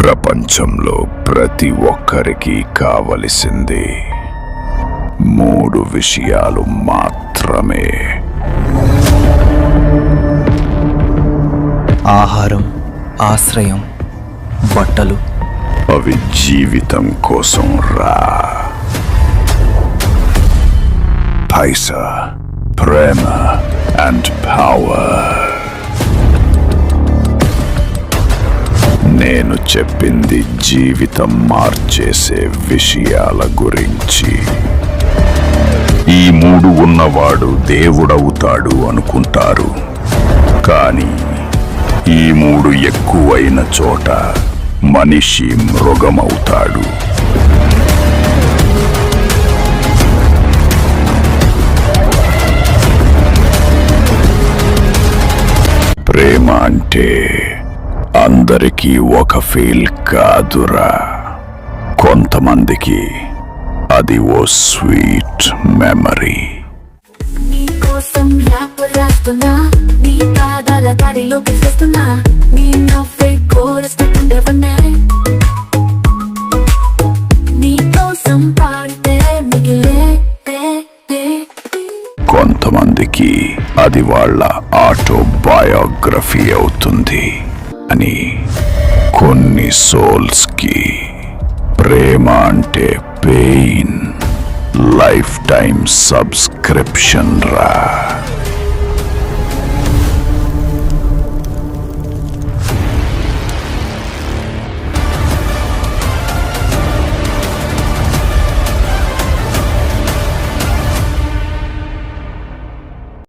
ప్రపంచంలో ప్రతి ఒక్కరికి కావలసింది 3 విషయాలు మాత్రమే. ఆహారం, ఆశ్రయం, బట్టలు. అవి జీవితం కోసం రా. పైసా, ప్రేమ అండ్ పవర్. నేను చెప్పింది జీవితం మార్చేసే విషయాల గురించి. ఈ 3 ఉన్నవాడు దేవుడవుతాడు అనుకుంటారు, కానీ ఈ 3 ఎక్కువైన చోట మనిషి మృగమవుతాడు. ప్రేమ అంటే అందరికీ ఒక ఫీల్ కాదురా. కొంతమందికి అది ఓ స్వీట్ మెమరీ. నీకోసం ర్యాప్ రాస్తున్నా, నీ పాదాల దారిలో పిలుస్తున్నా, నీ నవ్వే కోరుస్తుండేవనే. నీకోసం పాడితే మిగిలే. కొంతమందికి అది వాళ్ళ ఆటోబయోగ్రఫీ అవుతుంది. అని కొన్ని సోల్స్ కి ప్రేమ అంటే పెయిన్, లైఫ్ టైం సబ్స్క్రిప్షన్ రా.